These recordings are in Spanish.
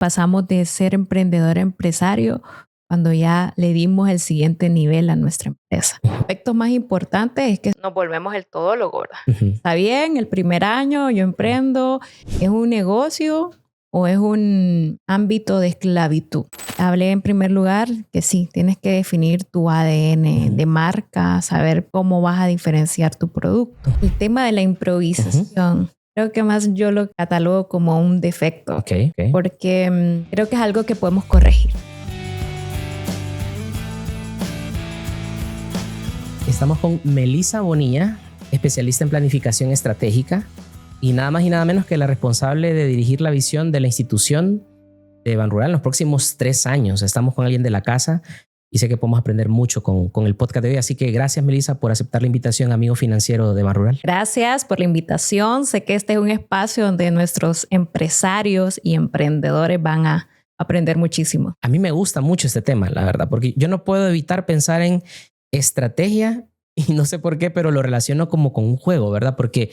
pasamos de ser emprendedor a empresario cuando ya le dimos el siguiente nivel a nuestra empresa. El aspecto más importante es que nos volvemos el todólogo, ¿verdad? Está bien, el primer año yo emprendo, ¿es un negocio o es un ámbito de esclavitud? Hablé en primer lugar que sí, tienes que definir tu ADN de marca, saber cómo vas a diferenciar tu producto. El tema de la improvisación, creo que más yo lo catalogo como un defecto, porque creo que es algo que podemos corregir. Estamos con Melissa Bonilla, especialista en planificación estratégica y nada más y nada menos que la responsable de dirigir la visión de la institución de Banrural en los próximos 3 años. Estamos con alguien de la casa y sé que podemos aprender mucho con el podcast de hoy. Así que gracias, Melissa, por aceptar la invitación, amigo financiero de Banrural. Gracias por la invitación. Sé que este es un espacio donde nuestros empresarios y emprendedores van a aprender muchísimo. A mí me gusta mucho este tema, la verdad, porque yo no puedo evitar pensar en estrategia y no sé por qué, pero lo relaciono como con un juego, ¿verdad? Porque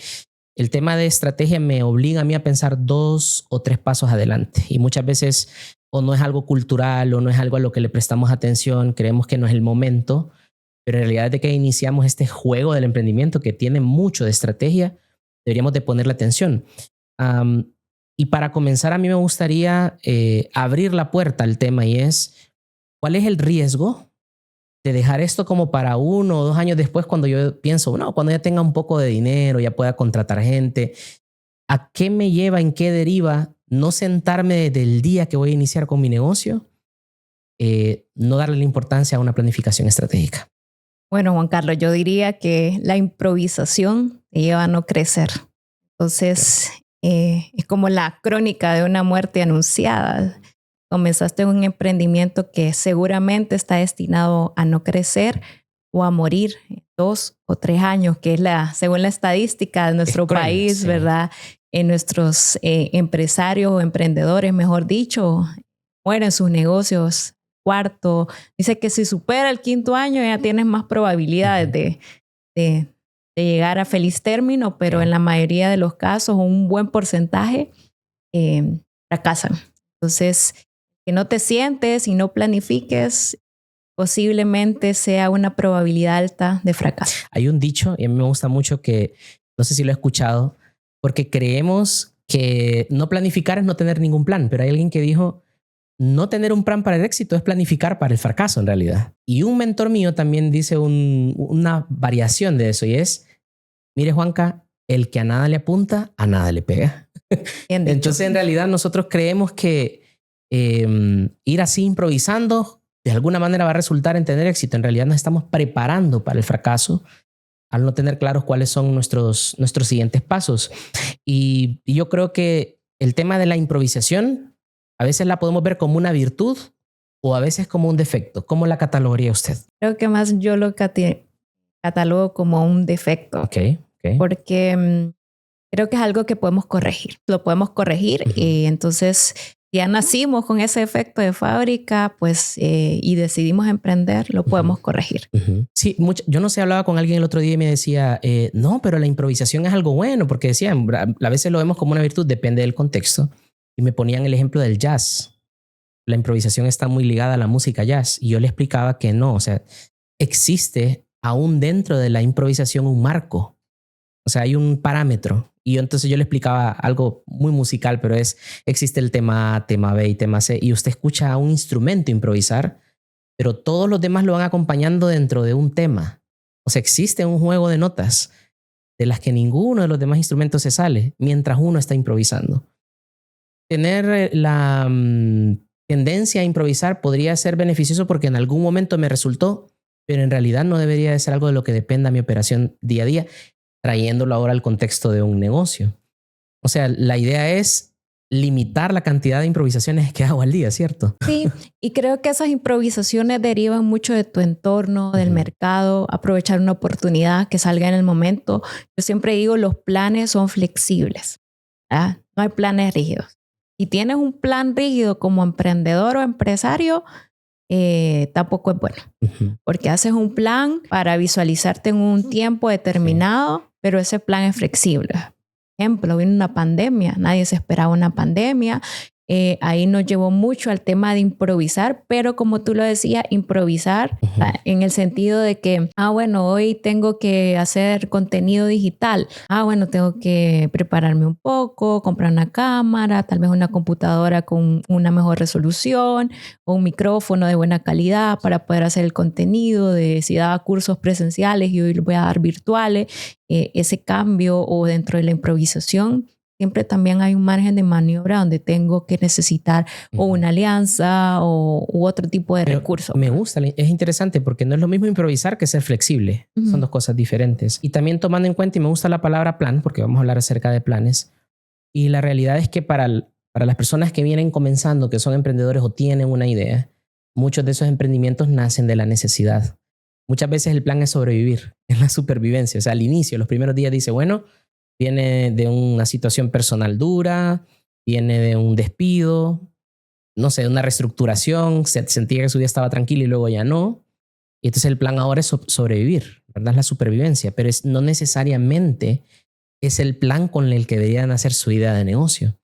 el tema de estrategia me obliga a mí a pensar 2 o 3 pasos adelante y muchas veces o no es algo cultural o no es algo a lo que le prestamos atención, creemos que no es el momento, pero en realidad desde que iniciamos este juego del emprendimiento que tiene mucho de estrategia, deberíamos de ponerle atención. Y para comenzar, a mí me gustaría abrir la puerta al tema y es, ¿cuál es el riesgo de dejar esto como para 1 o 2 años después cuando yo pienso, no, cuando ya tenga un poco de dinero, ya pueda contratar gente? ¿A qué me lleva, en qué deriva no sentarme desde el día que voy a iniciar con mi negocio? No darle la importancia a una planificación estratégica. Bueno, Juan Carlos, yo diría que la improvisación te lleva a no crecer. Entonces, es como la crónica de una muerte anunciada. Comenzaste un emprendimiento que seguramente está destinado a no crecer o a morir en 2 o 3 años, que es según la estadística de nuestro país, sí, ¿verdad? En nuestros empresarios o emprendedores, mejor dicho, mueren sus negocios. Cuarto, dice que si supera el 5.º año ya tienes más probabilidades de llegar a feliz término, pero en la mayoría de los casos, un buen porcentaje fracasan. Entonces, que no te sientes y no planifiques, posiblemente sea una probabilidad alta de fracaso. Hay un dicho, y a mí me gusta mucho, que no sé si lo he escuchado, porque creemos que no planificar es no tener ningún plan, pero hay alguien que dijo, no tener un plan para el éxito es planificar para el fracaso en realidad. Y un mentor mío también dice una variación de eso y es, mire Juanca, el que a nada le apunta, a nada le pega. Entonces en realidad nosotros creemos que ir así improvisando de alguna manera va a resultar en tener éxito. En realidad nos estamos preparando para el fracaso al no tener claros cuáles son nuestros siguientes pasos. Y yo creo que el tema de la improvisación a veces la podemos ver como una virtud o a veces como un defecto. ¿Cómo la catalogaría usted? Creo que más yo lo catalogo como un defecto. Okay. Porque creo que es algo que podemos corregir. Lo podemos corregir y entonces ya nacimos con ese efecto de fábrica, pues, y decidimos emprender, lo podemos corregir. Sí, yo no sé, hablaba con alguien el otro día y me decía, no, pero la improvisación es algo bueno, porque decían, a veces lo vemos como una virtud, depende del contexto. Y me ponían el ejemplo del jazz. La improvisación está muy ligada a la música jazz. Y yo le explicaba que no, o sea, existe aún dentro de la improvisación un marco. O sea, hay un parámetro. Y entonces yo le explicaba algo muy musical, pero existe el tema A, tema B y tema C. Y usted escucha a un instrumento improvisar, pero todos los demás lo van acompañando dentro de un tema. O sea, existe un juego de notas de las que ninguno de los demás instrumentos se sale mientras uno está improvisando. Tener la tendencia a improvisar podría ser beneficioso porque en algún momento me resultó, pero en realidad no debería de ser algo de lo que dependa mi operación día a día, trayéndolo ahora al contexto de un negocio. O sea, la idea es limitar la cantidad de improvisaciones que hago al día, ¿cierto? Sí, y creo que esas improvisaciones derivan mucho de tu entorno, del mercado, aprovechar una oportunidad que salga en el momento. Yo siempre digo, los planes son flexibles, ¿verdad? No hay planes rígidos. Si tienes un plan rígido como emprendedor o empresario, tampoco es bueno. Porque haces un plan para visualizarte en un tiempo determinado, pero ese plan es flexible. Por ejemplo, vino una pandemia, nadie se esperaba una pandemia ahí nos llevó mucho al tema de improvisar, pero como tú lo decías, improvisar en el sentido de que, bueno, hoy tengo que hacer contenido digital. Bueno, tengo que prepararme un poco, comprar una cámara, tal vez una computadora con una mejor resolución o un micrófono de buena calidad para poder hacer el contenido. Si daba cursos presenciales y hoy los voy a dar virtuales, ese cambio o dentro de la improvisación, siempre también hay un margen de maniobra donde tengo que necesitar o una alianza u otro tipo de recurso. Me gusta, es interesante porque no es lo mismo improvisar que ser flexible. Son dos cosas diferentes. Y también tomando en cuenta, y me gusta la palabra plan, porque vamos a hablar acerca de planes. Y la realidad es que para las personas que vienen comenzando, que son emprendedores o tienen una idea, muchos de esos emprendimientos nacen de la necesidad. Muchas veces el plan es sobrevivir, es la supervivencia. O sea, al inicio, los primeros días dice, bueno, viene de una situación personal dura, viene de un despido, no sé, de una reestructuración, sentía que su día estaba tranquilo y luego ya no. Y entonces el plan ahora es sobrevivir, ¿verdad? Es la supervivencia, pero no necesariamente es el plan con el que deberían hacer su idea de negocio.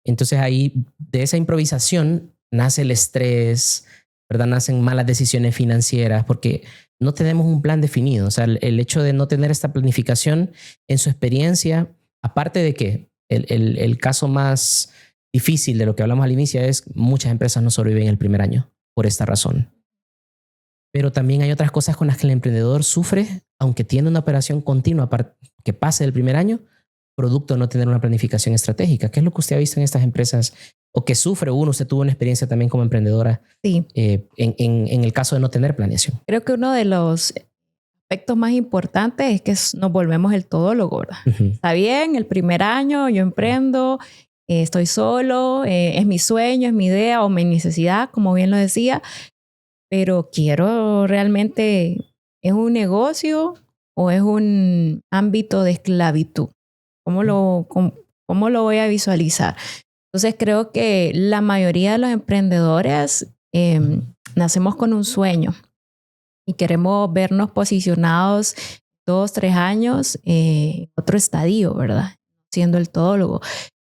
Entonces ahí, de esa improvisación, nace el estrés, ¿verdad? Nacen malas decisiones financieras porque no tenemos un plan definido. O sea, el hecho de no tener esta planificación en su experiencia, aparte de que el caso más difícil de lo que hablamos al inicio es muchas empresas no sobreviven el primer año por esta razón. Pero también hay otras cosas con las que el emprendedor sufre, aunque tiene una operación continua que pase del primer año, producto de no tener una planificación estratégica. ¿Qué es lo que usted ha visto en estas empresas? O que sufre uno, usted tuvo una experiencia también como emprendedora, sí, en el caso de no tener planeación. Creo que uno de los aspectos más importantes es que nos volvemos el todólogo, ¿verdad? Está bien, el primer año yo emprendo, estoy solo, es mi sueño, es mi idea o mi necesidad, como bien lo decía, pero quiero realmente, ¿es un negocio o es un ámbito de esclavitud? ¿Cómo lo voy a visualizar? Entonces creo que la mayoría de los emprendedores nacemos con un sueño y queremos vernos posicionados 2, 3 años en otro estadio, ¿verdad? Siendo el todólogo.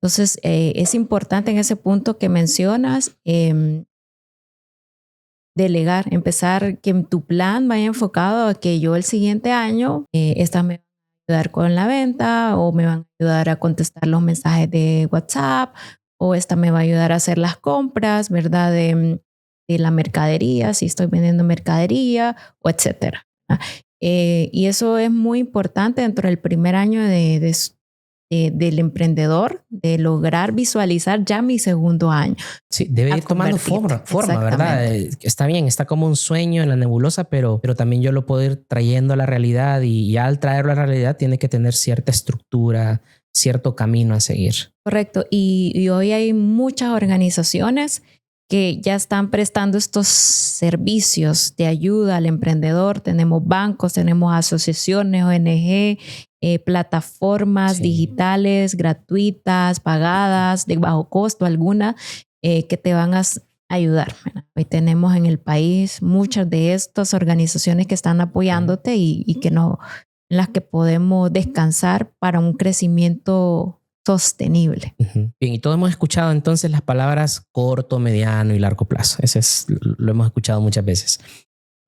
Entonces es importante en ese punto que mencionas delegar, empezar que tu plan vaya enfocado a que yo el siguiente año esta me ayudar con la venta o me van a ayudar a contestar los mensajes de WhatsApp o esta me va a ayudar a hacer las compras, ¿verdad? De la mercadería, si estoy vendiendo mercadería o etcétera. Y eso es muy importante dentro del primer año del emprendedor, de lograr visualizar ya mi segundo año. Sí, debe ir tomando forma, ¿verdad? Está bien, está como un sueño en la nebulosa, pero también yo lo puedo ir trayendo a la realidad y ya al traerlo a la realidad tiene que tener cierta estructura, cierto camino a seguir. Correcto. Y hoy hay muchas organizaciones que ya están prestando estos servicios de ayuda al emprendedor. Tenemos bancos, tenemos asociaciones, ONG, plataformas digitales gratuitas, pagadas, de bajo costo alguna, que te van a ayudar. Hoy tenemos en el país muchas de estas organizaciones que están apoyándote y que no, en las que podemos descansar para un crecimiento sostenible. Bien, y todos hemos escuchado entonces las palabras corto, mediano y largo plazo. Lo hemos escuchado muchas veces.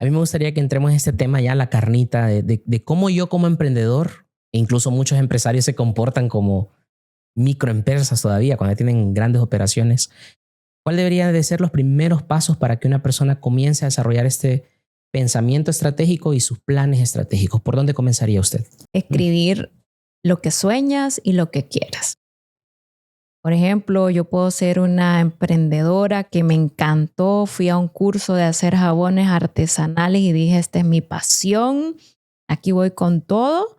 A mí me gustaría que entremos en este tema ya, la carnita de cómo yo como emprendedor, e incluso muchos empresarios se comportan como microempresas todavía cuando tienen grandes operaciones. ¿Cuál deberían de ser los primeros pasos para que una persona comience a desarrollar este pensamiento estratégico y sus planes estratégicos? ¿Por dónde comenzaría usted? Escribir lo que sueñas y lo que quieras. Por ejemplo, yo puedo ser una emprendedora que me encantó, fui a un curso de hacer jabones artesanales y dije, esta es mi pasión, aquí voy con todo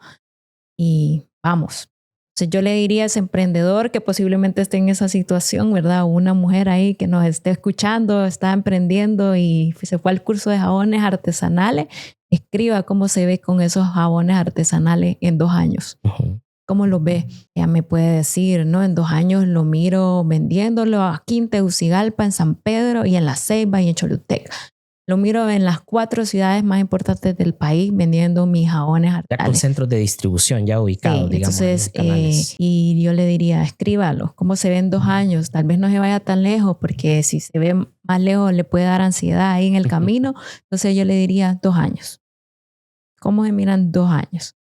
y vamos. Entonces yo le diría a ese emprendedor que posiblemente esté en esa situación, ¿verdad? O una mujer ahí que nos esté escuchando, está emprendiendo y se fue al curso de jabones artesanales, escriba cómo se ve con esos jabones artesanales en 2 años. ¿Cómo lo ve? Ya me puede decir, ¿no? En 2 años lo miro vendiéndolo aquí en Tegucigalpa, en San Pedro y en La Ceiba y en Choluteca. lo miro en las 4 ciudades más importantes del país vendiendo mis jabones Ya con centros de distribución ya ubicados, sí, digamos. Entonces, y yo le diría, escríbalo. ¿Cómo se ve en 2 años? Tal vez no se vaya tan lejos, porque si se ve más lejos le puede dar ansiedad ahí en el camino. Entonces yo le diría 2 años. ¿Cómo se miran 2 años?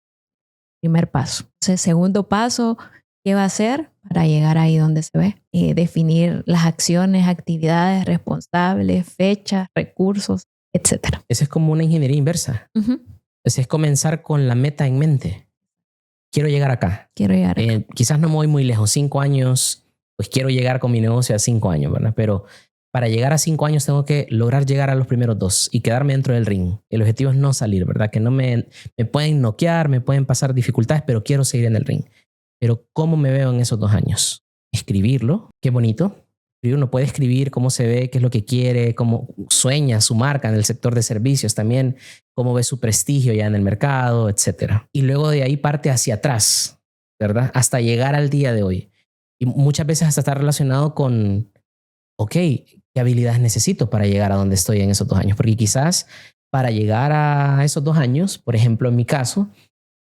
Primer paso. Entonces, segundo paso, ¿qué va a hacer para llegar ahí donde se ve? Definir las acciones, actividades responsables, fechas, recursos, etc. Esa es como una ingeniería inversa. Entonces es comenzar con la meta en mente. Quiero llegar acá. Quiero llegar acá. Quizás no me voy muy lejos. 5 años, pues quiero llegar con mi negocio a 5 años, ¿verdad? Pero para llegar a 5 años tengo que lograr llegar a los primeros 2 y quedarme dentro del ring. El objetivo es no salir, ¿verdad? Que no me pueden noquear, me pueden pasar dificultades, pero quiero seguir en el ring. Pero ¿cómo me veo en esos 2 años? Escribirlo, qué bonito. Uno puede escribir cómo se ve, qué es lo que quiere, cómo sueña su marca en el sector de servicios también, cómo ve su prestigio ya en el mercado, etc. Y luego de ahí parte hacia atrás, ¿verdad? Hasta llegar al día de hoy. Y muchas veces hasta está relacionado con, ok, ¿qué habilidades necesito para llegar a donde estoy en esos 2 años? Porque quizás para llegar a esos 2 años, por ejemplo, en mi caso,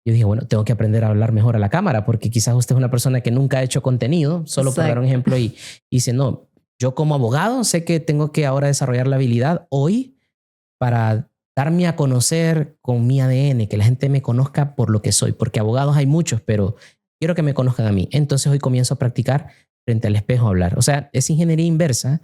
yo dije, bueno, tengo que aprender a hablar mejor a la cámara, porque quizás usted es una persona que nunca ha hecho contenido, solo por dar un ejemplo, y dice, no, yo como abogado sé que tengo que ahora desarrollar la habilidad hoy para darme a conocer con mi ADN, que la gente me conozca por lo que soy, porque abogados hay muchos, pero quiero que me conozcan a mí. Entonces hoy comienzo a practicar frente al espejo a hablar. O sea, esa ingeniería inversa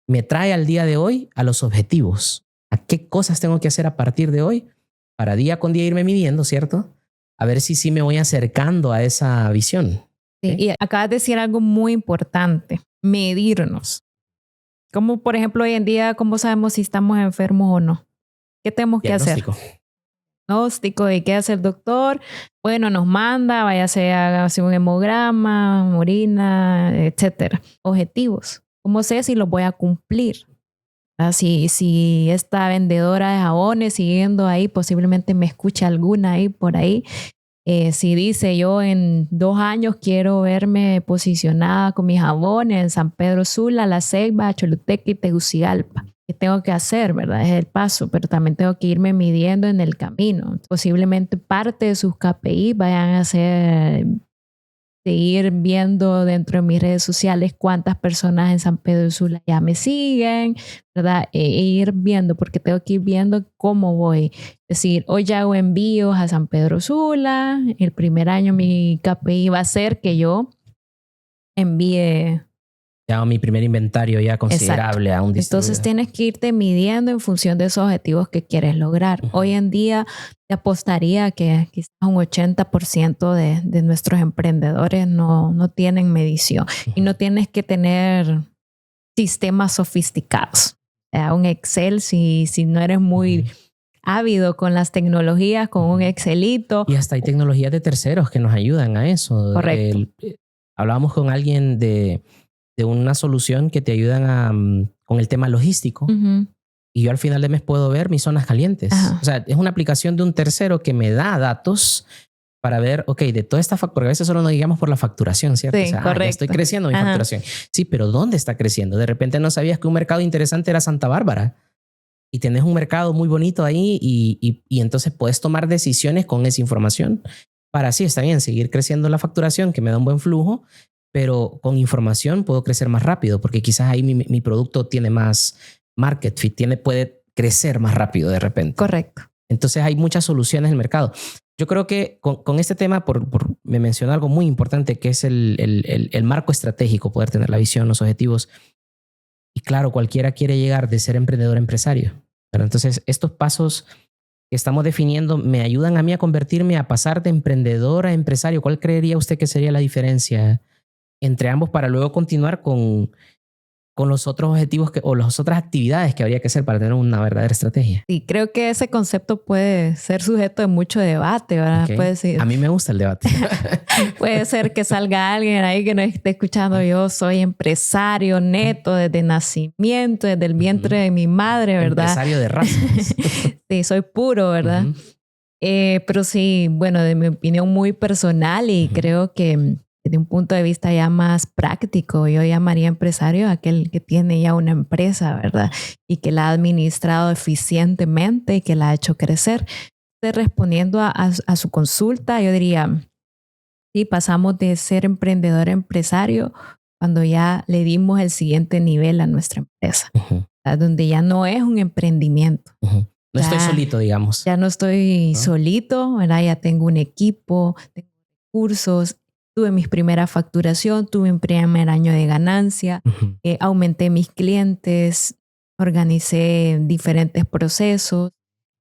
me trae al día de hoy a los objetivos, a qué cosas tengo que hacer a partir de hoy para día con día irme midiendo, ¿cierto? A ver si sí me voy acercando a esa visión. Sí, y acabas de decir algo muy importante, medirnos. Como por ejemplo hoy en día, ¿cómo sabemos si estamos enfermos o no? ¿Qué tenemos que hacer? Diagnóstico. ¿Y qué hace el doctor? Bueno, nos manda, váyase a hacer un hemograma, orina, etcétera. Objetivos. ¿Cómo sé si los voy a cumplir? Si esta vendedora de jabones siguiendo ahí, posiblemente me escuche alguna ahí por ahí. Si dice yo en 2 años quiero verme posicionada con mis jabones en San Pedro Sula, La Ceiba, Choluteca y Tegucigalpa. ¿Qué tengo que hacer, verdad? Es el paso, pero también tengo que irme midiendo en el camino. Posiblemente parte de sus KPI vayan a ser seguir viendo dentro de mis redes sociales cuántas personas en San Pedro Sula ya me siguen, ¿verdad? Ir viendo, porque tengo que ir viendo cómo voy. Es decir, hoy ya hago envíos a San Pedro Sula. El primer año mi KPI va a ser que yo envíe... Ya mi primer inventario ya considerable. Exacto. A un distribuidor. Entonces tienes que irte midiendo en función de esos objetivos que quieres lograr. Hoy en día te apostaría que quizás un 80% de nuestros emprendedores no tienen medición. Y no tienes que tener sistemas sofisticados. Un Excel, si no eres muy ávido con las tecnologías, con un Excelito. Y hasta hay tecnologías de terceros que nos ayudan a eso. Correcto. Hablábamos con alguien de una solución que te ayudan con el tema logístico. Y yo al final de mes puedo ver mis zonas calientes. O sea, es una aplicación de un tercero que me da datos para ver, ok, de toda esta facturación, a veces solo nos guiamos por la facturación, ¿cierto? Sí, o sea, correcto. Ya estoy creciendo mi facturación. Sí, pero ¿dónde está creciendo? De repente no sabías que un mercado interesante era Santa Bárbara. Y tenés un mercado muy bonito ahí y entonces puedes tomar decisiones con esa información para, sí, está bien, seguir creciendo la facturación, que me da un buen flujo, pero con información puedo crecer más rápido porque quizás ahí mi producto tiene más market fit, puede crecer más rápido de repente. Correcto. Entonces hay muchas soluciones en el mercado. Yo creo que con este tema, me mencionó algo muy importante que es el marco estratégico, poder tener la visión, los objetivos. Y claro, cualquiera quiere llegar de ser emprendedor a empresario. Pero entonces estos pasos que estamos definiendo me ayudan a mí a convertirme, a pasar de emprendedor a empresario. ¿Cuál creería usted que sería la diferencia entre ambos para luego continuar con los otros objetivos o las otras actividades que habría que hacer para tener una verdadera estrategia? Sí, creo que ese concepto puede ser sujeto de mucho debate, ¿verdad? Okay. Puede ser, a mí me gusta el debate. Puede ser que salga alguien ahí que nos esté escuchando. Yo soy empresario neto desde nacimiento, desde el vientre de mi madre, ¿verdad? Empresario de raza. Sí, soy puro, ¿verdad? Pero sí, bueno, de mi opinión muy personal y creo que desde un punto de vista ya más práctico, yo llamaría empresario aquel que tiene ya una empresa, ¿verdad? Y que la ha administrado eficientemente y que la ha hecho crecer. Entonces, respondiendo a su consulta, yo diría, sí, pasamos de ser emprendedor a empresario cuando ya le dimos el siguiente nivel a nuestra empresa, donde ya no es un emprendimiento. No estoy solito, digamos. Ya no estoy solito, ¿verdad? Ya tengo un equipo, tengo cursos, tuve mi primera facturación, tuve mi primer año de ganancia, aumenté mis clientes, organicé diferentes procesos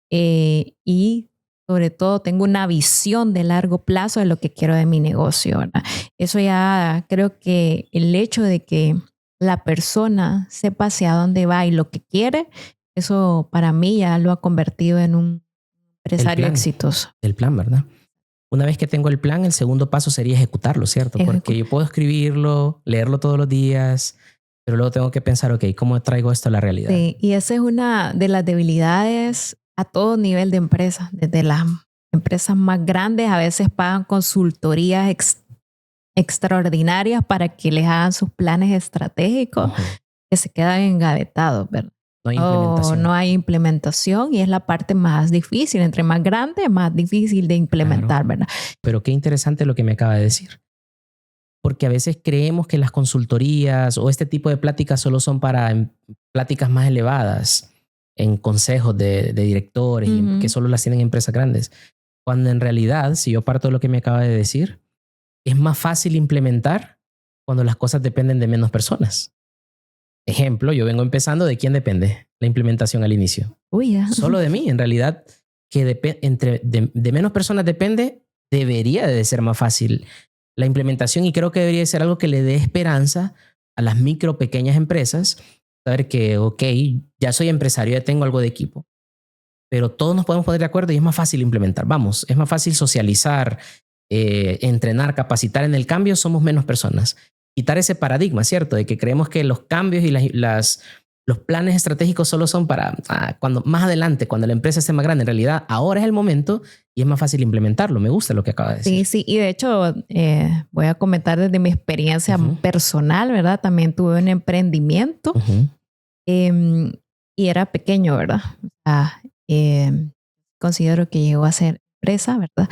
y sobre todo tengo una visión de largo plazo de lo que quiero de mi negocio, ¿verdad? Eso ya creo que el hecho de que la persona sepa hacia dónde va y lo que quiere, eso para mí ya lo ha convertido en un empresario exitoso. El plan, ¿verdad? Una vez que tengo el plan, el segundo paso sería ejecutarlo, ¿cierto? Porque yo puedo escribirlo, leerlo todos los días, pero luego tengo que pensar, ok, ¿cómo traigo esto a la realidad? Sí, y esa es una de las debilidades a todo nivel de empresa. Desde las empresas más grandes a veces pagan consultorías extraordinarias para que les hagan sus planes estratégicos que se quedan engavetados, ¿verdad? No hay implementación. No hay implementación y es la parte más difícil. Entre más grande, más difícil de implementar, ¿verdad? Pero qué interesante lo que me acaba de decir. Porque a veces creemos que las consultorías o este tipo de pláticas solo son para pláticas más elevadas, en consejos de directores, que solo las tienen empresas grandes. Cuando en realidad, si yo parto de lo que me acaba de decir, es más fácil implementar cuando las cosas dependen de menos personas. Ejemplo, yo vengo empezando, ¿de quién depende la implementación al inicio? Solo de mí. En realidad, que de menos personas depende, debería de ser más fácil la implementación y creo que debería ser algo que le dé esperanza a las micro, pequeñas empresas, saber que, ok, ya soy empresario, ya tengo algo de equipo, pero todos nos podemos poner de acuerdo y es más fácil implementar. Vamos, es más fácil socializar, entrenar, capacitar. En el cambio somos menos personas. Quitar ese paradigma, ¿cierto? De que creemos que los cambios y los planes estratégicos solo son para cuando más adelante, cuando la empresa esté más grande. En realidad, ahora es el momento y es más fácil implementarlo. Me gusta lo que acaba de decir. Sí, sí. Y de hecho, voy a comentar desde mi experiencia personal, ¿verdad? También tuve un emprendimiento y era pequeño, ¿verdad? Considero que llegó a ser empresa, ¿verdad?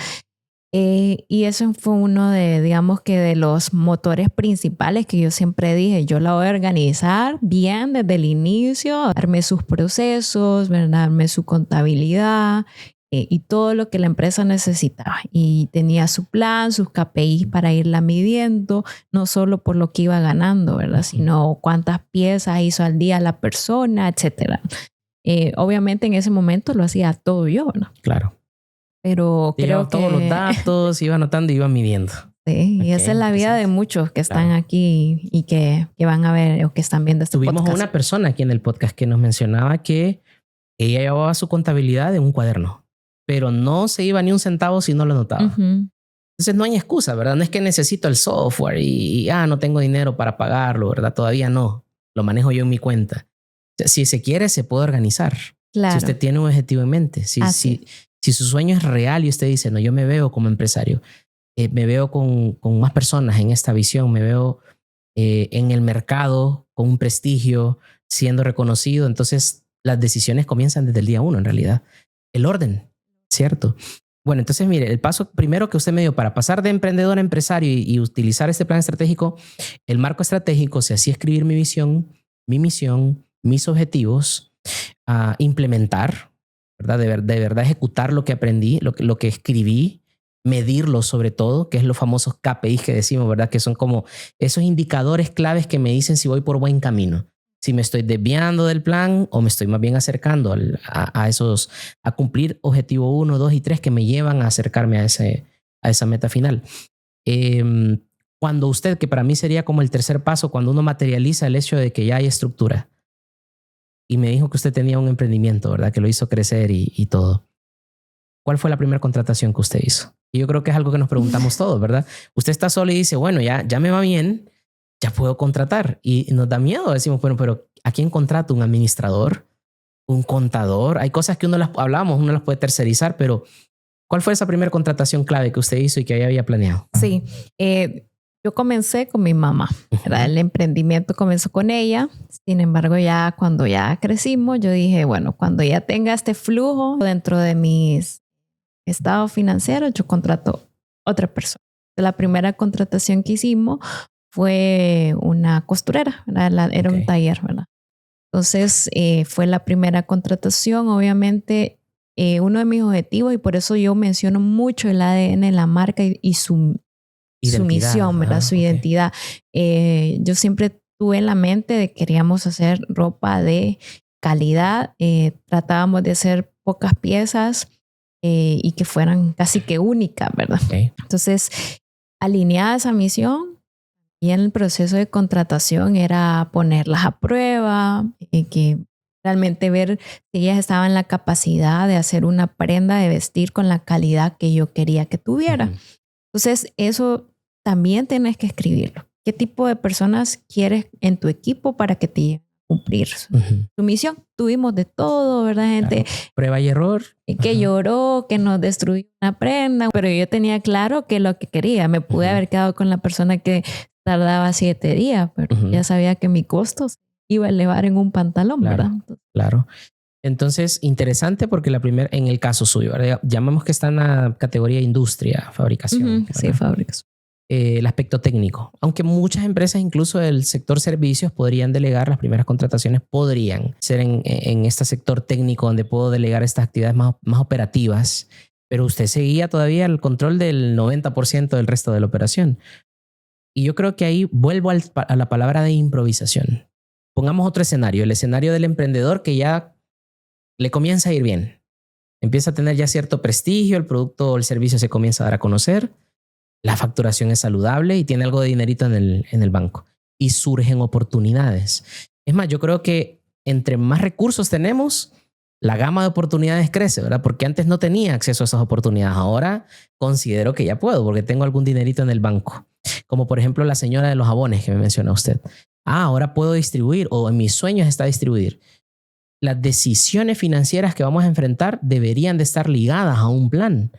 Y eso fue uno de, digamos que de los motores principales que yo siempre dije, yo la voy a organizar bien desde el inicio, darme sus procesos, darme su contabilidad y todo lo que la empresa necesitaba. Y tenía su plan, sus KPIs para irla midiendo, no solo por lo que iba ganando, ¿verdad? Sino cuántas piezas hizo al día la persona, etcétera. Obviamente en ese momento lo hacía todo yo, ¿no? Claro. Pero creo que todos los datos, iba anotando y iba midiendo. Sí, y esa es la vida de muchos que están aquí y que van a ver o que están viendo este podcast. Tuvimos una persona aquí en el podcast que nos mencionaba que ella llevaba su contabilidad en un cuaderno, pero no se iba ni un centavo si no lo anotaba. Entonces no hay excusa, ¿verdad? No es que necesito el software y no tengo dinero para pagarlo, ¿verdad? Todavía no. Lo manejo yo en mi cuenta. O sea, si se quiere, se puede organizar. Claro. Si usted tiene un objetivo en mente. Si su sueño es real y usted dice, no, yo me veo como empresario, me veo con más personas en esta visión, me veo en el mercado con un prestigio, siendo reconocido, entonces las decisiones comienzan desde el día uno en realidad. El orden, ¿cierto? Bueno, entonces mire, el paso primero que usted me dio para pasar de emprendedor a empresario y utilizar este plan estratégico, el marco estratégico, si así escribir mi visión, mi misión, mis objetivos, implementar, ¿verdad? De verdad ejecutar lo que aprendí, lo que escribí, medirlo sobre todo, que es los famosos KPIs que decimos, ¿verdad? Que son como esos indicadores claves que me dicen si voy por buen camino, si me estoy desviando del plan o me estoy más bien acercando a cumplir objetivo 1, 2 y 3 que me llevan a acercarme a esa meta final. Cuando usted, que para mí sería como el tercer paso, cuando uno materializa el hecho de que ya hay estructura, y me dijo que usted tenía un emprendimiento, ¿verdad? Que lo hizo crecer y todo. ¿Cuál fue la primera contratación que usted hizo? Y yo creo que es algo que nos preguntamos todos, ¿verdad? Usted está solo y dice, bueno, ya me va bien, ya puedo contratar. Y nos da miedo. Decimos, bueno, pero ¿a quién contrato? ¿Un administrador? ¿Un contador? Hay cosas que uno las puede tercerizar, pero ¿cuál fue esa primera contratación clave que usted hizo y que había planeado? Sí, Yo comencé con mi mamá, ¿verdad? El emprendimiento comenzó con ella. Sin embargo, ya cuando ya crecimos, yo dije, bueno, cuando ya tenga este flujo dentro de mis estados financieros, yo contrato otra persona. La primera contratación que hicimos fue una costurera, ¿verdad? Era un taller, ¿verdad? Entonces, fue la primera contratación. Obviamente, uno de mis objetivos, y por eso yo menciono mucho el ADN, la marca y su misión, ¿verdad? Su identidad. Yo siempre tuve en la mente de que queríamos hacer ropa de calidad. Tratábamos de hacer pocas piezas y que fueran casi que únicas, ¿verdad? Entonces, alineada a esa misión, y en el proceso de contratación era ponerlas a prueba, que realmente ver si ellas estaban en la capacidad de hacer una prenda de vestir con la calidad que yo quería que tuviera. Entonces, eso también tienes que escribirlo. ¿Qué tipo de personas quieres en tu equipo para que te lleven a cumplir su misión? Tuvimos de todo, ¿verdad? Gente, prueba y error. Que lloró, que nos destruyó una prenda, pero yo tenía claro que lo que quería. Me pude haber quedado con la persona que tardaba 7 días, pero ya sabía que mi costo iba a elevar en un pantalón, claro, ¿verdad? Claro. Entonces, interesante porque en el caso suyo, ¿verdad? Llamamos que está en la categoría industria, fabricación. Sí, fabricación. El aspecto técnico. Aunque muchas empresas, incluso del sector servicios, podrían delegar, las primeras contrataciones podrían ser en este sector técnico donde puedo delegar estas actividades más operativas, pero usted seguía todavía el control del 90% del resto de la operación. Y yo creo que ahí vuelvo a la palabra de improvisación. Pongamos otro escenario, el escenario del emprendedor que ya le comienza a ir bien. Empieza a tener ya cierto prestigio, el producto o el servicio se comienza a dar a conocer, la facturación es saludable y tiene algo de dinerito en el banco. Y surgen oportunidades. Es más, yo creo que entre más recursos tenemos, la gama de oportunidades crece, ¿verdad? Porque antes no tenía acceso a esas oportunidades. Ahora considero que ya puedo porque tengo algún dinerito en el banco. Como por ejemplo la señora de los jabones que me menciona usted. Ahora puedo distribuir, o en mis sueños está distribuir. Las decisiones financieras que vamos a enfrentar deberían de estar ligadas a un plan.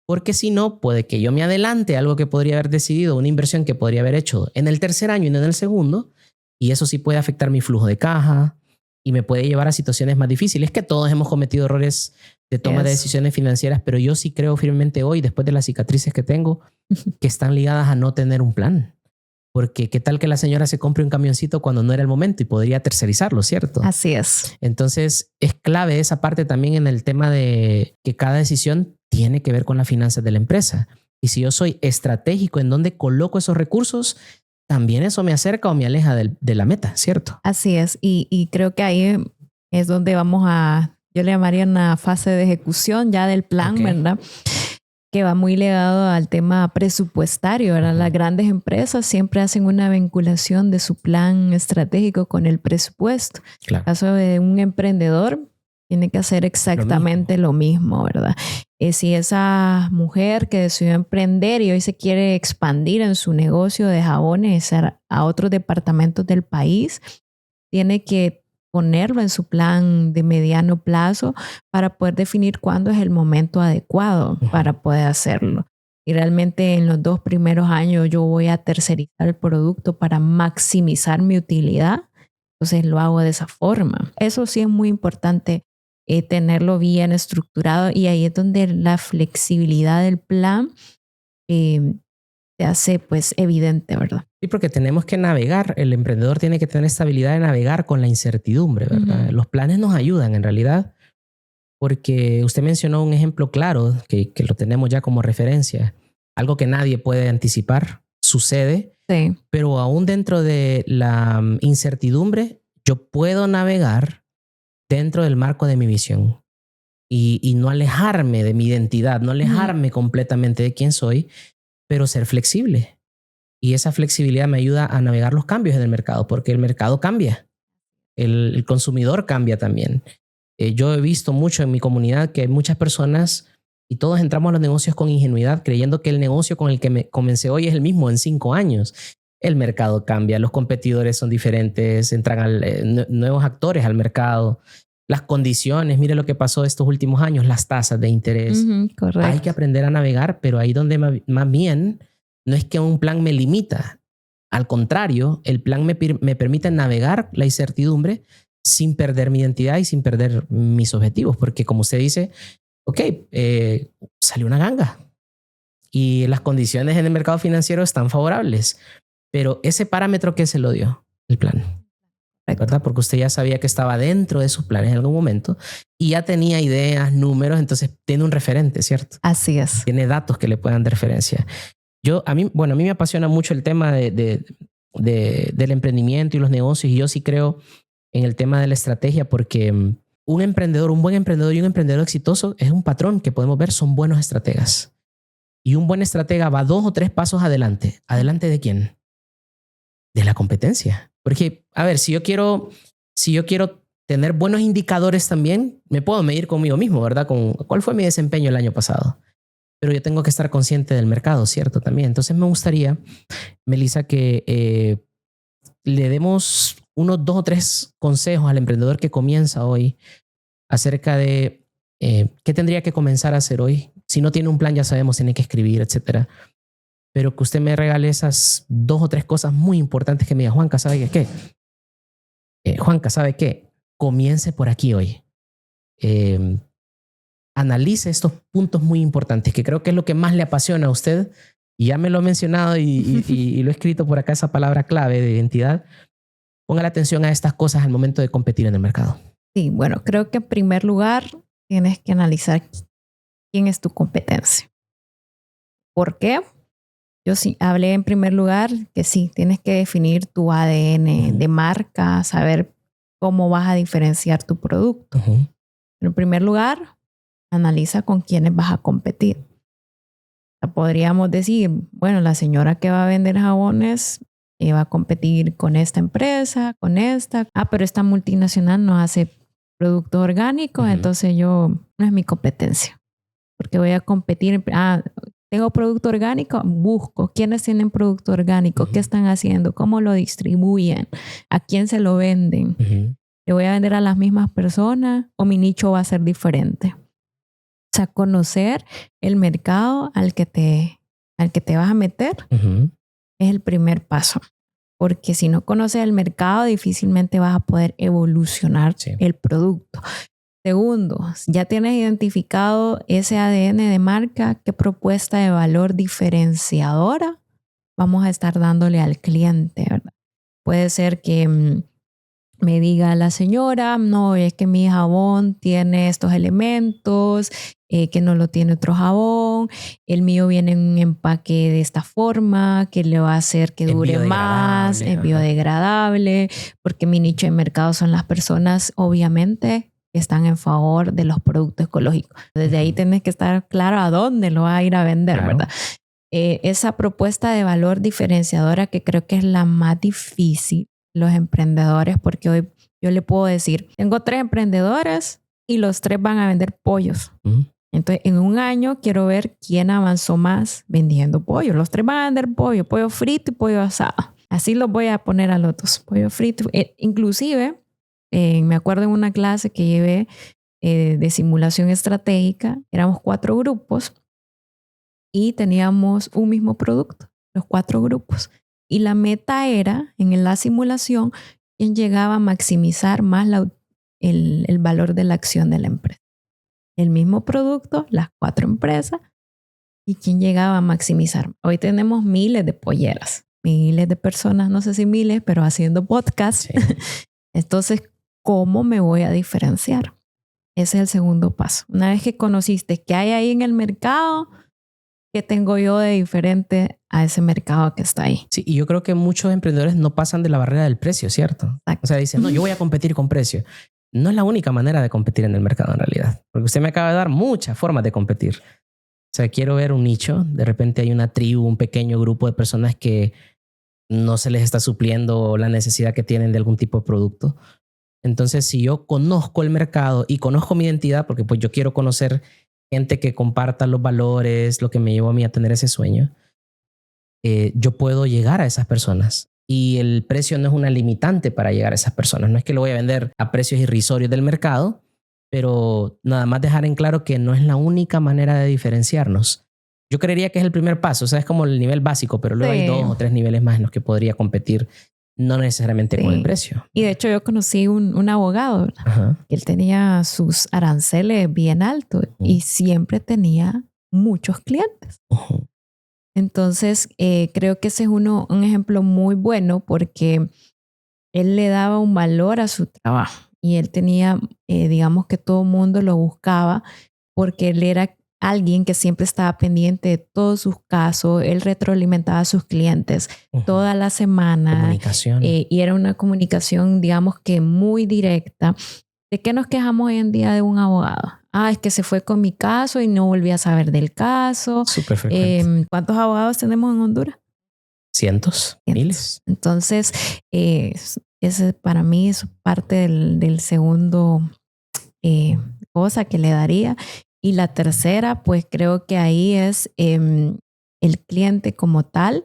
Porque si no, puede que yo me adelante a algo que podría haber decidido, una inversión que podría haber hecho en el tercer año y no en el segundo, y eso sí puede afectar mi flujo de caja y me puede llevar a situaciones más difíciles. Que todos hemos cometido errores de toma de decisiones financieras, pero yo sí creo firmemente hoy, después de las cicatrices que tengo, que están ligadas a no tener un plan. Porque qué tal que la señora se compre un camioncito cuando no era el momento y podría tercerizarlo, ¿cierto? Así es. Entonces es clave esa parte también en el tema de que cada decisión tiene que ver con las finanzas de la empresa. Y si yo soy estratégico en dónde coloco esos recursos, también eso me acerca o me aleja de la meta, ¿cierto? Así es. Y creo que ahí es donde vamos yo le llamaría una fase de ejecución ya del plan, ¿verdad? Que va muy ligado al tema presupuestario, ¿verdad? Las grandes empresas siempre hacen una vinculación de su plan estratégico con el presupuesto. Claro. En el caso de un emprendedor, tiene que hacer exactamente lo mismo, ¿verdad? Si esa mujer que decidió emprender y hoy se quiere expandir en su negocio de jabones a otros departamentos del país, tiene que ponerlo en su plan de mediano plazo para poder definir cuándo es el momento adecuado para poder hacerlo. Y realmente en los 2 primeros años yo voy a tercerizar el producto para maximizar mi utilidad. Entonces lo hago de esa forma. Eso sí es muy importante, tenerlo bien estructurado, y ahí es donde la flexibilidad del plan se hace pues evidente, ¿verdad? Sí, porque tenemos que navegar, el emprendedor tiene que tener esta habilidad de navegar con la incertidumbre, ¿verdad? Los planes nos ayudan en realidad, porque usted mencionó un ejemplo claro que lo tenemos ya como referencia, algo que nadie puede anticipar, sucede, sí, pero aún dentro de la incertidumbre yo puedo navegar dentro del marco de mi visión y no alejarme de mi identidad, no alejarme completamente de quién soy, pero ser flexible. Y esa flexibilidad me ayuda a navegar los cambios en el mercado, porque el mercado cambia, el consumidor cambia también. Yo he visto mucho en mi comunidad que muchas personas, y todos entramos a los negocios con ingenuidad, creyendo que el negocio con el que me comencé hoy es el mismo en 5 años. El mercado cambia, los competidores son diferentes, entran nuevos actores al mercado, las condiciones, mire lo que pasó estos últimos años, las tasas de interés. correcto. Hay que aprender a navegar, pero ahí donde más bien no es que un plan me limita. Al contrario, el plan me permite navegar la incertidumbre sin perder mi identidad y sin perder mis objetivos. Porque como usted dice, ok, salió una ganga y las condiciones en el mercado financiero están favorables. Pero ese parámetro, ¿qué se lo dio? El plan. ¿Verdad? Porque usted ya sabía que estaba dentro de sus planes en algún momento y ya tenía ideas, números, entonces tiene un referente, ¿cierto? Así es. Tiene datos que le puedan dar referencia. A mí me apasiona mucho el tema del emprendimiento y los negocios, y yo sí creo en el tema de la estrategia, porque un buen emprendedor y un emprendedor exitoso es un patrón que podemos ver, son buenos estrategas. Y un buen estratega va 2 o 3 pasos adelante. ¿Adelante de quién? De la competencia. Porque, a ver, si yo quiero tener buenos indicadores también, me puedo medir conmigo mismo, ¿verdad? ¿Cuál fue mi desempeño el año pasado? Pero yo tengo que estar consciente del mercado, ¿cierto? También. Entonces me gustaría, Melissa, que le demos unos 2 o 3 consejos al emprendedor que comienza hoy acerca de qué tendría que comenzar a hacer hoy. Si no tiene un plan, ya sabemos, tiene que escribir, etcétera. Pero que usted me regale esas 2 o 3 cosas muy importantes que me diga, Juanca, ¿sabe qué? Juanca, ¿sabe qué? Comience por aquí hoy. Analice estos puntos muy importantes, que creo que es lo que más le apasiona a usted. Y ya me lo ha mencionado y lo he escrito por acá, esa palabra clave de identidad. Ponga la atención a estas cosas al momento de competir en el mercado. Sí, bueno, creo que en primer lugar tienes que analizar quién es tu competencia. ¿Por qué? Yo sí hablé en primer lugar que sí, tienes que definir tu ADN de marca, saber cómo vas a diferenciar tu producto. En primer lugar, analiza con quiénes vas a competir. O sea, podríamos decir, bueno, la señora que va a vender jabones va a competir con esta empresa, con esta. Pero esta multinacional no hace productos orgánicos, entonces no es mi competencia. Porque voy a competir. Tengo producto orgánico, busco quiénes tienen producto orgánico, qué están haciendo, cómo lo distribuyen, a quién se lo venden. ¿Le voy a vender a las mismas personas o mi nicho va a ser diferente? O sea, conocer el mercado al que te vas a meter es el primer paso. Porque si no conoces el mercado, difícilmente vas a poder evolucionar el producto. Segundo, ya tienes identificado ese ADN de marca, qué propuesta de valor diferenciadora vamos a estar dándole al cliente, ¿verdad? Puede ser que me diga la señora, no, es que mi jabón tiene estos elementos, que no lo tiene otro jabón, el mío viene en un empaque de esta forma, que le va a hacer que dure más, es biodegradable, porque mi nicho de mercado son las personas, obviamente, que están en favor de los productos ecológicos. Desde ahí tienes que estar claro a dónde lo va a ir a vender, ¿verdad? Esa propuesta de valor diferenciadora que creo que es la más difícil los emprendedores, porque hoy yo le puedo decir, tengo 3 emprendedores y los 3 van a vender pollos. Entonces, en un año quiero ver quién avanzó más vendiendo pollo. Los 3 van a vender pollo frito y pollo asado. Así los voy a poner a los 2, pollo frito. Inclusive, me acuerdo en una clase que llevé de simulación estratégica, éramos 4 grupos y teníamos un mismo producto, los 4 grupos. Y la meta era, en la simulación, quién llegaba a maximizar más el valor de la acción de la empresa. El mismo producto, las 4 empresas, y quién llegaba a maximizar. Hoy tenemos miles de polleras, miles de personas, no sé si miles, pero haciendo podcast. Sí. Entonces, ¿cómo me voy a diferenciar? Ese es el segundo paso. Una vez que conociste qué hay ahí en el mercado, ¿qué tengo yo de diferente a ese mercado que está ahí? Sí, y yo creo que muchos emprendedores no pasan de la barrera del precio, ¿cierto? Exacto. O sea, dicen, no, yo voy a competir con precio. No es la única manera de competir en el mercado en realidad, porque usted me acaba de dar muchas formas de competir. O sea, quiero ver un nicho, de repente hay una tribu, un pequeño grupo de personas que no se les está supliendo la necesidad que tienen de algún tipo de producto. Entonces, si yo conozco el mercado y conozco mi identidad, porque pues yo quiero conocer gente que comparta los valores, lo que me llevó a mí a tener ese sueño, yo puedo llegar a esas personas. Y el precio no es una limitante para llegar a esas personas. No es que lo voy a vender a precios irrisorios del mercado, pero nada más dejar en claro que no es la única manera de diferenciarnos. Yo creería que es el primer paso, o sea, es como el nivel básico, pero luego Sí. hay 2 o 3 niveles más en los que podría competir, no necesariamente con el Sí. precio. Y de hecho yo conocí un abogado, ¿verdad? Ajá. Él tenía sus aranceles bien altos y siempre tenía muchos clientes. Ujú. Entonces, creo que ese es un ejemplo muy bueno porque él le daba un valor a su trabajo y él tenía, digamos que todo el mundo lo buscaba porque él era alguien que siempre estaba pendiente de todos sus casos, él retroalimentaba a sus clientes Ujú. toda la semana Comunicación. y era una comunicación, digamos que muy directa. ¿De qué nos quejamos hoy en día de un abogado? Ah, es que se fue con mi caso y no volví a saber del caso. Súper frecuente. ¿Cuántos abogados tenemos en Honduras? Cientos, miles. Entonces, ese para mí es parte del segundo cosa que le daría. Y la tercera, pues creo que ahí es el cliente como tal.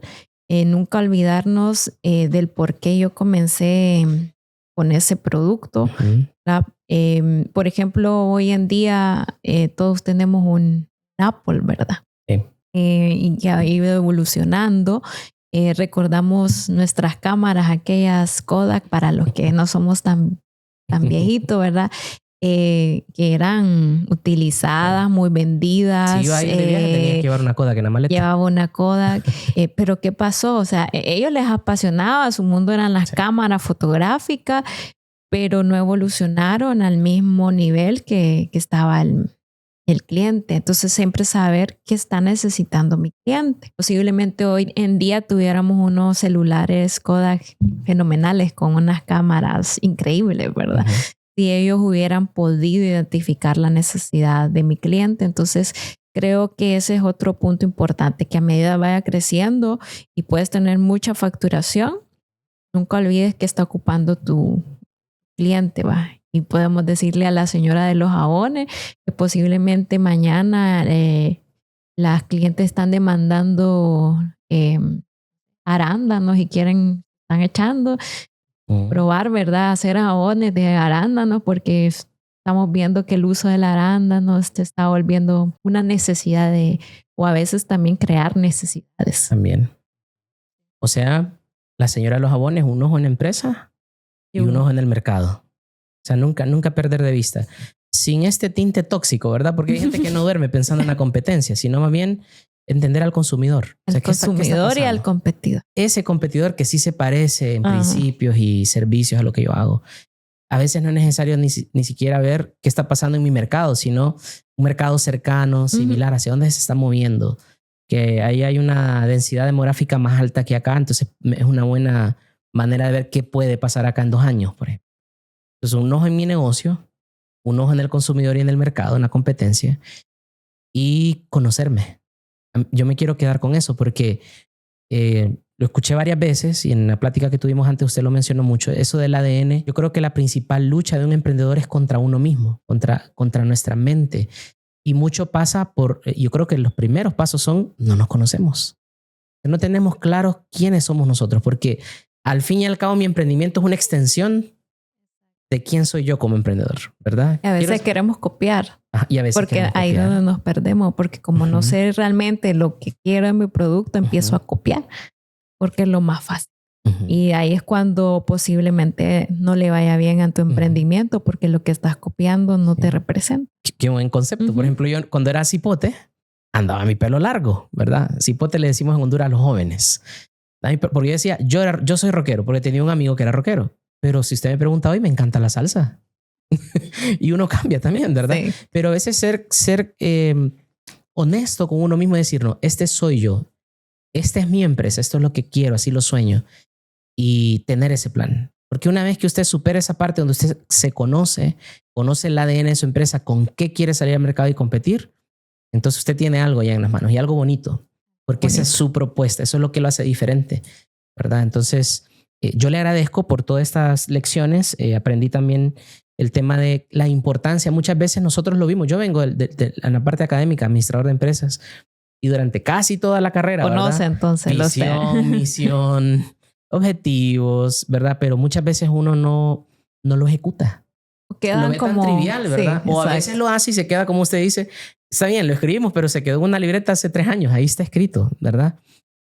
Nunca olvidarnos del por qué yo comencé con ese producto. Ujú. Por ejemplo, hoy en día todos tenemos un Apple, ¿verdad? Sí. Y que ha ido evolucionando. Recordamos nuestras cámaras, aquellas Kodak, para los que no somos tan viejitos, ¿verdad? Que eran utilizadas, muy vendidas. Si iba a ir de viaje, tenía que llevar una Kodak en la maleta. Llevaba una Kodak. Pero ¿qué pasó? O sea, ellos les apasionaba, su mundo eran las cámaras fotográficas, pero no evolucionaron al mismo nivel que estaba el cliente. Entonces, siempre saber qué está necesitando mi cliente. Posiblemente hoy en día tuviéramos unos celulares Kodak fenomenales con unas cámaras increíbles, ¿verdad? Ujú. Si ellos hubieran podido identificar la necesidad de mi cliente. Entonces, creo que ese es otro punto importante, que a medida vaya creciendo y puedes tener mucha facturación, nunca olvides que está ocupando tu cliente, va. Y podemos decirle a la señora de los jabones que posiblemente mañana las clientes están demandando arándanos y están echando, Ujú. probar, ¿verdad? Hacer jabones de arándanos porque estamos viendo que el uso del arándano se está volviendo una necesidad o a veces también crear necesidades. También. O sea, la señora de los jabones, un ojo en la empresa y un ojo en el mercado. O sea, nunca perder de vista. Sin este tinte tóxico, ¿verdad? Porque hay gente que no duerme pensando en la competencia, sino más bien entender al consumidor. O sea, Al ¿qué está consumidor y al pasando? competidor. Ese competidor que sí se parece en Ajá. principios y servicios a lo que yo hago. A veces no es necesario ni siquiera ver qué está pasando en mi mercado, sino un mercado cercano, similar, hacia dónde se está moviendo. Que ahí hay una densidad demográfica más alta que acá, entonces es una buena manera de ver qué puede pasar acá en 2 años, por ejemplo. Entonces, un ojo en mi negocio, un ojo en el consumidor y en el mercado, en la competencia, y conocerme. Yo me quiero quedar con eso porque lo escuché varias veces y en la plática que tuvimos antes usted lo mencionó mucho, eso del ADN. Yo creo que la principal lucha de un emprendedor es contra uno mismo, contra nuestra mente. Y mucho pasa yo creo que los primeros pasos son, no nos conocemos. No tenemos claros quiénes somos nosotros, porque al fin y al cabo mi emprendimiento es una extensión de quién soy yo como emprendedor, ¿verdad? Y a veces queremos copiar. Y a veces Porque queremos ahí es copiar. donde nos perdemos, porque como no sé realmente lo que quiero en mi producto, empiezo a copiar, porque es lo más fácil. Y ahí es cuando posiblemente no le vaya bien a tu emprendimiento, porque lo que estás copiando no te representa. Qué buen concepto. Por ejemplo, yo cuando era cipote, andaba mi pelo largo, ¿verdad? Cipote le decimos en Honduras a los jóvenes. Porque yo decía, yo soy rockero, porque tenía un amigo que era rockero. Pero si usted me pregunta hoy, me encanta la salsa. Y uno cambia también, ¿verdad? Sí. Pero a veces ser honesto con uno mismo y decir, no, este soy yo. Esta es mi empresa, esto es lo que quiero, así lo sueño. Y tener ese plan. Porque una vez que usted supera esa parte donde usted se conoce el ADN de su empresa, con qué quiere salir al mercado y competir, entonces usted tiene algo ya en las manos y algo bonito. Porque esa es su propuesta, eso es lo que lo hace diferente, ¿verdad? Entonces, yo le agradezco por todas estas lecciones. Aprendí también el tema de la importancia. Muchas veces nosotros lo vimos. Yo vengo de la parte académica, administrador de empresas, y durante casi toda la carrera, Conoce ¿verdad? entonces Misión, objetivos, ¿verdad? Pero muchas veces uno no lo ejecuta. Quedan lo ve como tan trivial, ¿verdad? Sí, o a veces lo hace y se queda como usted dice, está bien, lo escribimos, pero se quedó en una libreta hace 3 años, ahí está escrito, ¿verdad?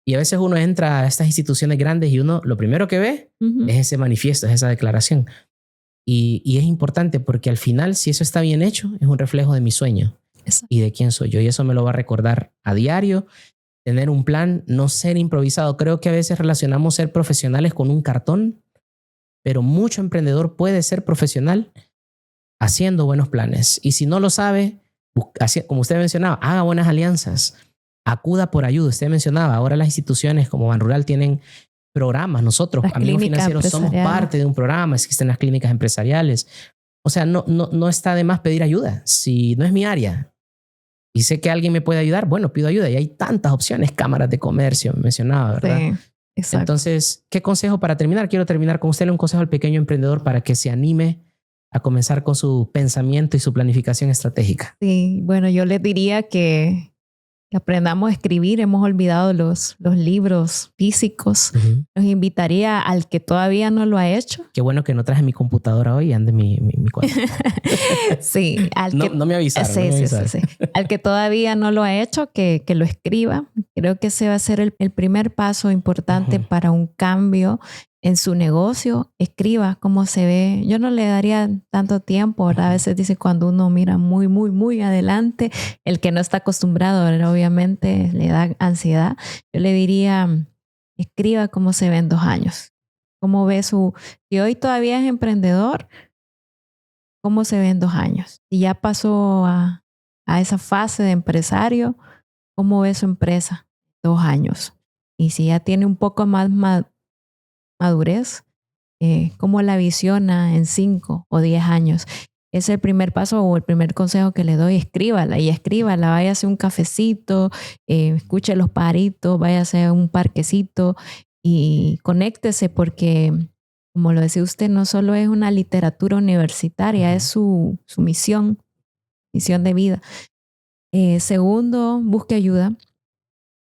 Y a veces uno entra a estas instituciones grandes y uno lo primero que ve es ese manifiesto, es esa declaración. Y es importante porque al final, si eso está bien hecho, es un reflejo de mi sueño. Exacto. Y de quién soy yo. Y eso me lo va a recordar a diario. Tener un plan, no ser improvisado. Creo que a veces relacionamos ser profesionales con un cartón, pero mucho emprendedor puede ser profesional haciendo buenos planes. Y si no lo sabe, como usted mencionaba, haga buenas alianzas, acuda por ayuda. Usted mencionaba, ahora las instituciones como Banrural tienen programas. Nosotros, Amigos Financieros, somos parte de un programa. Existen las clínicas empresariales. O sea, no está de más pedir ayuda. Si no es mi área y sé que alguien me puede ayudar, bueno, pido ayuda. Y hay tantas opciones, cámaras de comercio, mencionaba, ¿verdad? Sí, exacto. Entonces, ¿qué consejo para terminar? Quiero terminar con usted un consejo al pequeño emprendedor para que se anime a comenzar con su pensamiento y su planificación estratégica. Sí, bueno, yo les diría que aprendamos a escribir. Hemos olvidado los libros físicos. Los invitaría al que todavía no lo ha hecho. Qué bueno que no traje mi computadora hoy y ande mi cuaderno. Sí. No me avisaron. Sí, no me avisaron. Sí. Al que todavía no lo ha hecho, que lo escriba. Creo que ese va a ser el primer paso importante para un cambio en su negocio. Escriba cómo se ve. Yo no le daría tanto tiempo, ¿verdad? A veces dice cuando uno mira muy, muy, muy adelante, el que no está acostumbrado, ¿verdad? Obviamente le da ansiedad. Yo le diría, escriba cómo se ve en 2 años. Cómo ve si hoy todavía es emprendedor, cómo se ve en 2 años. Si ya pasó a esa fase de empresario, cómo ve su empresa en 2 años. Y si ya tiene un poco más madurez, cómo la visiona en 5 o 10 años. Es el primer paso o el primer consejo que le doy. Escríbala, váyase a hacer un cafecito, escuche los pajaritos, váyase a un parquecito y conéctese porque, como lo decía usted, no solo es una literatura universitaria, es su misión de vida. Segundo, busque ayuda.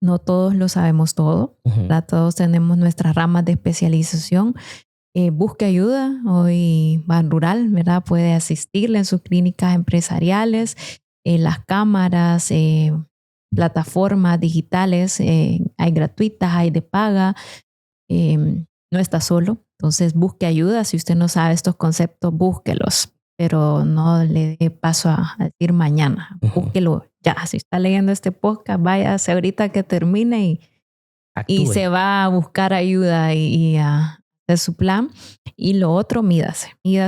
No todos lo sabemos todo, ¿verdad? Todos tenemos nuestras ramas de especialización. Busque ayuda. Hoy Banrural, ¿verdad? Puede asistirle en sus clínicas empresariales, las cámaras, plataformas digitales, hay gratuitas, hay de paga. No está solo. Entonces busque ayuda. Si usted no sabe estos conceptos, búsquelos, pero no le dé paso a decir mañana. Búsquelo ya. Si está leyendo este podcast, váyase ahorita que termine y se va a buscar ayuda y a hacer su plan. Y lo otro, mídase. Y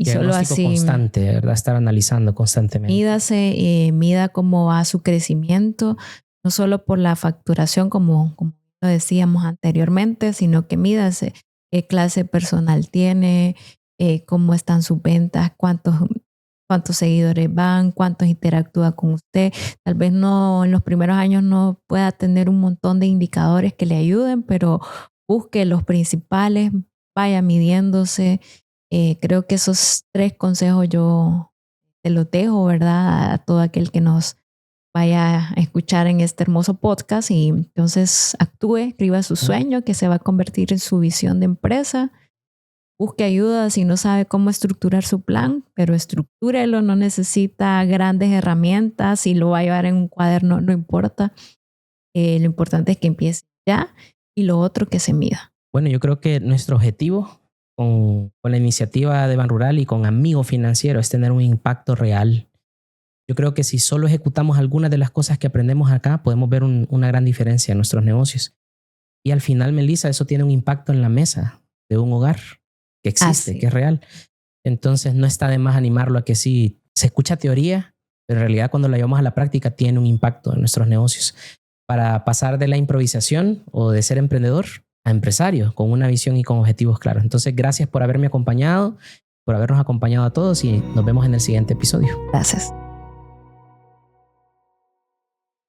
solo así. Constante, ¿verdad? Estar analizando constantemente. Mida cómo va su crecimiento, no solo por la facturación, como lo decíamos anteriormente, sino que mídase qué clase personal tiene, cómo están sus ventas, cuántos seguidores van, cuántos interactúa con usted. Tal vez no en los primeros años no pueda tener un montón de indicadores que le ayuden, pero busque los principales, vaya midiéndose. Creo que esos 3 consejos yo te los dejo, ¿verdad? A todo aquel que nos vaya a escuchar en este hermoso podcast y entonces actúe, escriba su sueño que se va a convertir en su visión de empresa. Busque ayuda si no sabe cómo estructurar su plan, pero estructúrelo, no necesita grandes herramientas, si lo va a llevar en un cuaderno, no importa. Lo importante es que empiece ya y lo otro que se mida. Bueno, yo creo que nuestro objetivo con la iniciativa de Banrural y con Amigos Financieros es tener un impacto real. Yo creo que si solo ejecutamos algunas de las cosas que aprendemos acá, podemos ver una gran diferencia en nuestros negocios. Y al final, Melissa, eso tiene un impacto en la mesa de un hogar que existe, que es real. Entonces no está de más animarlo a que sí, se escucha teoría, pero en realidad cuando la llevamos a la práctica tiene un impacto en nuestros negocios. Para pasar de la improvisación o de ser emprendedor a empresario con una visión y con objetivos claros. Entonces, gracias por haberme acompañado, por habernos acompañado a todos y nos vemos en el siguiente episodio. Gracias.